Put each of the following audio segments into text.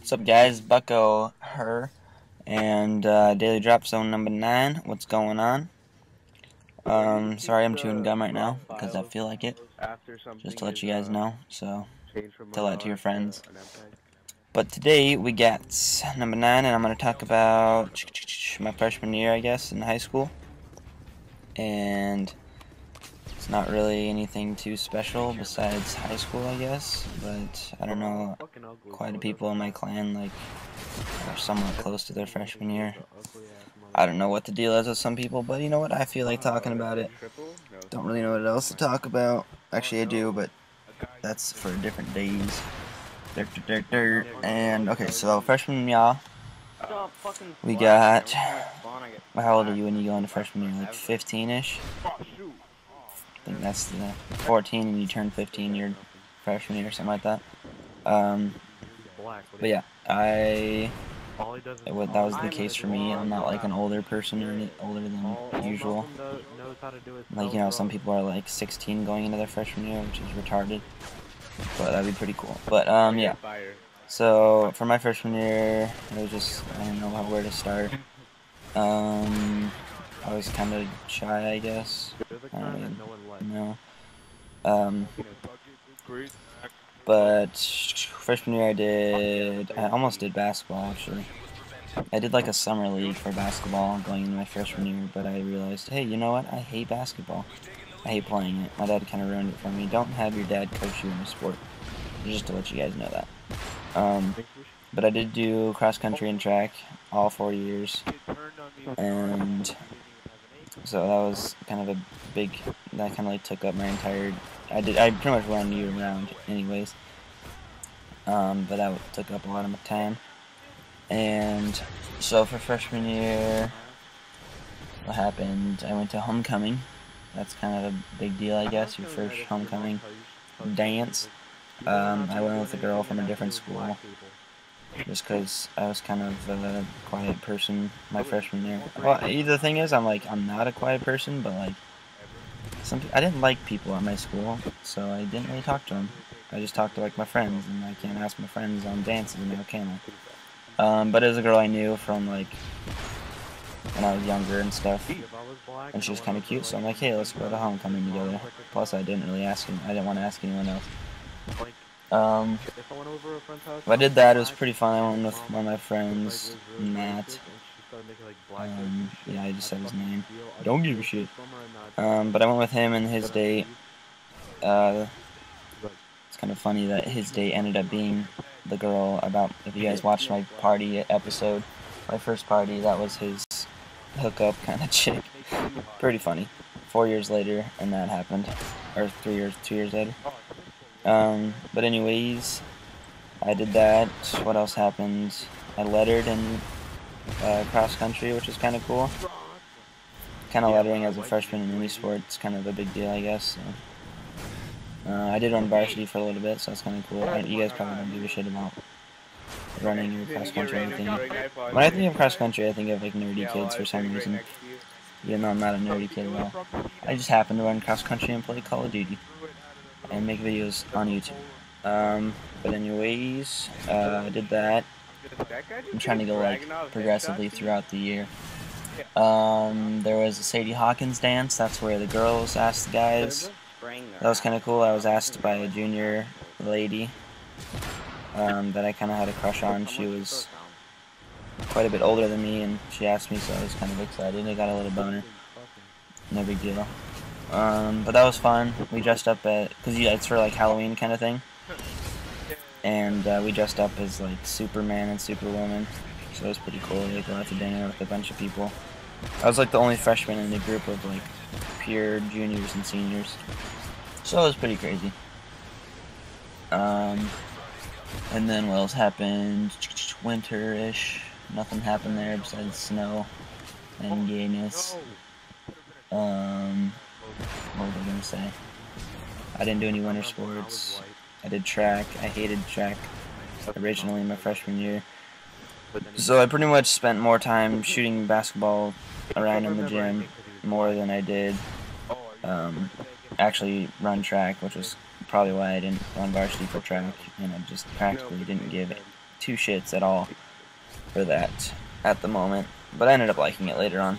What's up, guys? Bucko, her, and Daily Drop Zone number 9. What's going on? Sorry I'm chewing gum right now because I feel like it. Just to let you guys know, so tell that to your friends. But today we got number 9, and I'm going to talk about my freshman year, I guess, in high school. And it's not really anything too special besides high school, I guess. But I don't know, quite a few people in my clan are somewhat close to their freshman year. I don't know what the deal is with some people, but you know what? I feel like talking about it. Don't really know what else to talk about. Actually, I do, but that's for different days. And okay, so freshman year, we got. How old are you when you go into freshman year? Like 15-ish? I think that's the 14, and you turn 15 your freshman year or something like that. But yeah, that was the case for me. I'm not like an older person or any older than usual. Like, you know, some people are like 16 going into their freshman year, which is retarded. But that'd be pretty cool. But yeah. So for my freshman year, it was just, I don't know where to start. I was kind of shy, I guess. I don't really know. But freshman year I almost did basketball, actually. I did like a summer league for basketball going into my freshman year, but I realized, hey, you know what? I hate basketball. I hate playing it. My dad kind of ruined it for me. Don't have your dad coach you in a sport. Just to let you guys know that. But I did do cross country and track all 4 years, and so that was kind of a big. That kind of like took up my entire. I pretty much ran year round, anyways. But that took up a lot of my time. And so for freshman year, what happened? I went to homecoming. That's kind of a big deal, I guess. Your first homecoming dance. I went with a girl from a different school, just because I was kind of a quiet person my freshman year. Well, the thing is, I'm not a quiet person, but like, I didn't like people at my school, so I didn't really talk to them. I just talked to like my friends, and I can't ask my friends on dances now, can I? But it was a girl I knew from like when I was younger and stuff, and she was kind of cute, so I'm like, hey, let's go to homecoming together. Plus, I didn't want to ask anyone else. I did that. It was pretty fun. I went with one of my friends, Matt. Yeah, I just said his name. Don't give a shit. But I went with him and his date. It's kind of funny that his date ended up being the girl if you guys watched my party episode, my first party, that was his hookup kind of chick. Pretty funny. 4 years later, and that happened. Or 2 years later. But anyways, I did that. What else happened? I lettered in cross country, which is kind of cool. Kind of lettering as a freshman in any sport, it's kind of a big deal, I guess. So. I did run varsity for a little bit, so that's kind of cool. You guys probably don't give a shit about running your cross country or anything. When I think of cross country, I think of like nerdy kids for some reason. Even though I'm not a nerdy kid at all. I just happen to run cross country and play Call of Duty and make videos on YouTube. But anyways, I did that. I'm trying to go like progressively throughout the year. There was a Sadie Hawkins dance. That's where the girls asked the guys. That was kind of cool. I was asked by a junior lady that I kind of had a crush on. She was quite a bit older than me, and she asked me, so I was kind of excited. I got a little boner. No big deal. But that was fun. We dressed up because it's for like Halloween kind of thing. And we dressed up as like Superman and Superwoman. So it was pretty cool. We go out to dinner with a bunch of people. I was like the only freshman in the group of like pure juniors and seniors. So it was pretty crazy. And then what else happened? Winter-ish. Nothing happened there besides snow and gayness. What was I gonna say? I didn't do any winter sports. I did track. I hated track originally in my freshman year. So I pretty much spent more time shooting basketball around in the gym more than I did actually run track, which was probably why I didn't run varsity for track, and I just practically didn't give two shits at all for that at the moment, but I ended up liking it later on.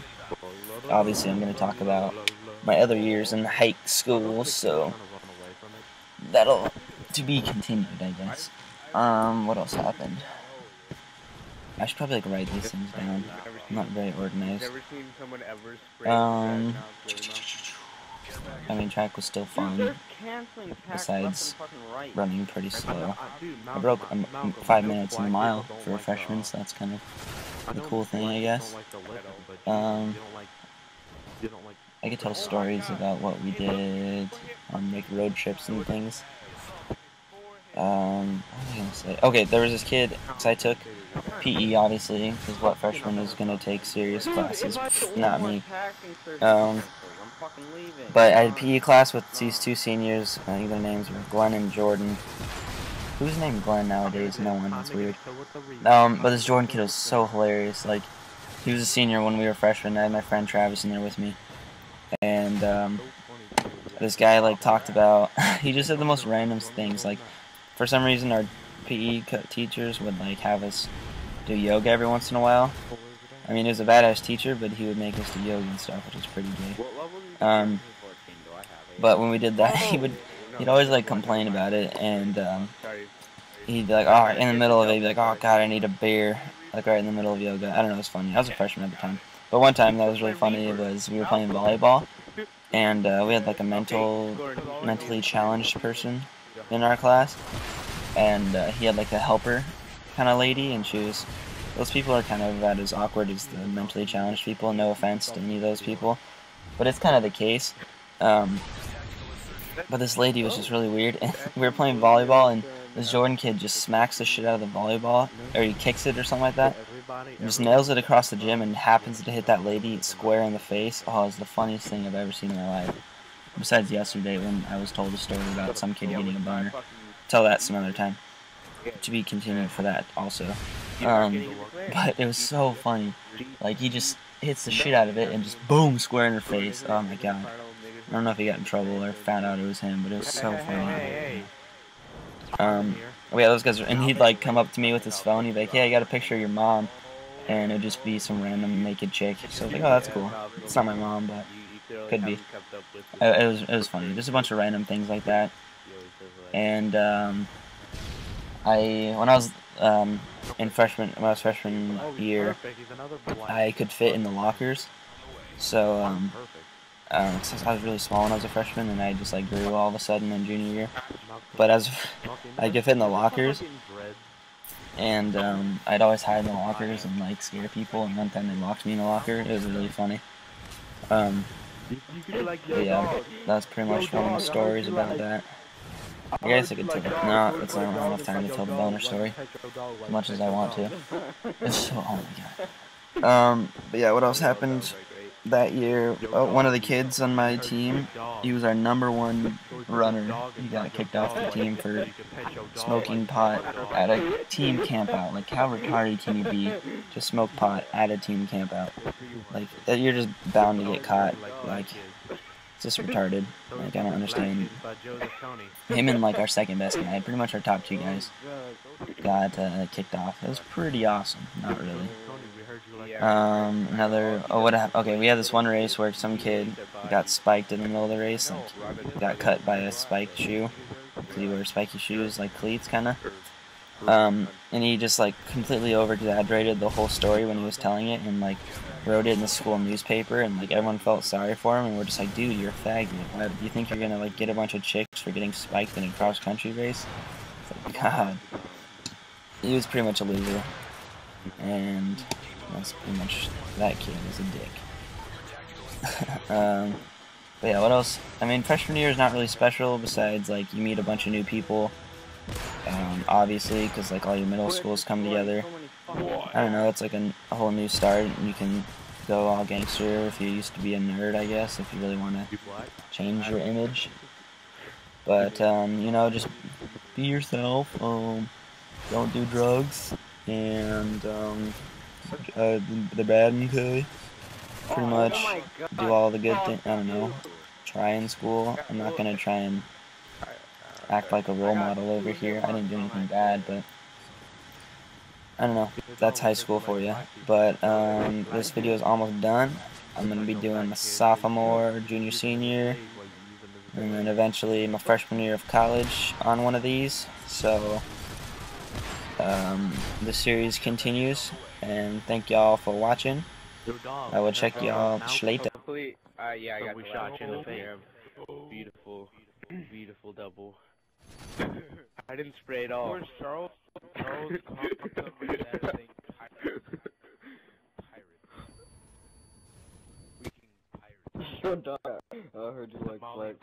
Obviously, I'm going to talk about my other years in high school, so that'll to be continued, I guess. What else happened? I should probably like write these things down. I'm not very organized. I mean, track was still fun, besides running pretty slow. I broke 5 minutes in the mile for a freshman, so that's kind of a cool thing, I guess. I could tell stories about what we did on like road trips and things. What was I gonna say? Okay, there was this kid, so I took PE, obviously, because what freshman is gonna take serious classes? Not me. But I had a PE class with these two seniors. I think their names were Glenn and Jordan. Who's named Glenn nowadays? No one. That's weird. But this Jordan kid was so hilarious. Like, he was a senior when we were freshmen. I had my friend Travis in there with me, and this guy like talked about. He just said the most random things. Like, for some reason, our PE teachers would like have us do yoga every once in a while. I mean, he was a badass teacher, but he would make us do yoga and stuff, which was pretty gay. But when we did that, he'd always like complain about it, and he'd be like, oh, in the middle of it, he'd be like, oh god, I need a beer, like right in the middle of yoga. I don't know, it was funny. I was a freshman at the time. But one time that was really funny was we were playing volleyball, and we had like a mentally challenged person in our class, and he had like a helper kind of lady, and those people are kind of about as awkward as the mentally challenged people. No offense to any of those people, but it's kind of the case. But this lady was just really weird, and we were playing volleyball, and this Jordan kid just smacks the shit out of the volleyball, or he kicks it or something like that, and just nails it across the gym and happens to hit that lady square in the face. Oh, it's the funniest thing I've ever seen in my life. Besides yesterday when I was told a story about some kid getting a boner. Tell that some other time. To be continued for that also. But it was so funny. Like, he just hits the shit out of it and just boom, square in her face. Oh my god. I don't know if he got in trouble or found out it was him, but it was so funny. Yeah, those guys and he'd like come up to me with his phone. He'd be like, "Hey, I got a picture of your mom," and it'd just be some random naked chick. So I was like, "Oh, that's cool. It's not my mom, but could be." It was funny. Just a bunch of random things like that. And when I was freshman year, I could fit in the lockers. So since I was really small when I was a freshman, and I just like grew all of a sudden in junior year. But I could fit in the lockers, and I'd always hide in the lockers and like scare people. And one time they locked me in the locker. It was really funny. Yeah, that's pretty much one of the stories about that. I guess I could tell it. No, I don't have enough time to tell the boner story as much as I want to. It's so, oh my god. But yeah, what else happened that year? One of the kids on my team, he was our #1 runner. He got kicked off the team for smoking pot at a team campout. Like, how retarded can you be to smoke pot at a team campout? Like, you're just bound to get caught. Like, it's just retarded. Like, I don't understand. Him and like our second best guy, pretty much our top 2 guys, got kicked off. It was pretty awesome. Not really. Okay, we had this one race where some kid got spiked in the middle of the race, like got cut by a spiked shoe. Because he wears spiky shoes, like cleats, kind of. And he just like completely over-exaggerated the whole story when he was telling it, and like wrote it in the school newspaper, and like everyone felt sorry for him, and we're just like, dude, you're a faggot. Why do you think you're gonna like get a bunch of chicks for getting spiked in a cross-country race? It's like, god. He was pretty much a loser, and that's pretty much that kid was a dick. But yeah, what else? I mean, freshman year is not really special, besides like you meet a bunch of new people, obviously, because like all your middle schools come together. I don't know, it's like a whole new start, and you can go all gangster if you used to be a nerd, I guess, if you really want to change your image. But, you know, just be yourself, don't do drugs, and, the bad and good. Pretty much do all the good things, I don't know, try in school. I'm not going to try and act like a role model over here. I didn't do anything bad, but don't know, that's high school for you. But this video is almost done. I'm going to be doing my sophomore, junior, senior, and then eventually my freshman year of college on one of these. So the series continues, and thank y'all for watching. I will check y'all later. Hopefully, yeah, I got the shot you in the face. Beautiful, beautiful double. I didn't spray it all. Where's Charles? Charles commented on my dad saying pirates. Pirates. Freaking pirates. So dumb. I heard you like flex.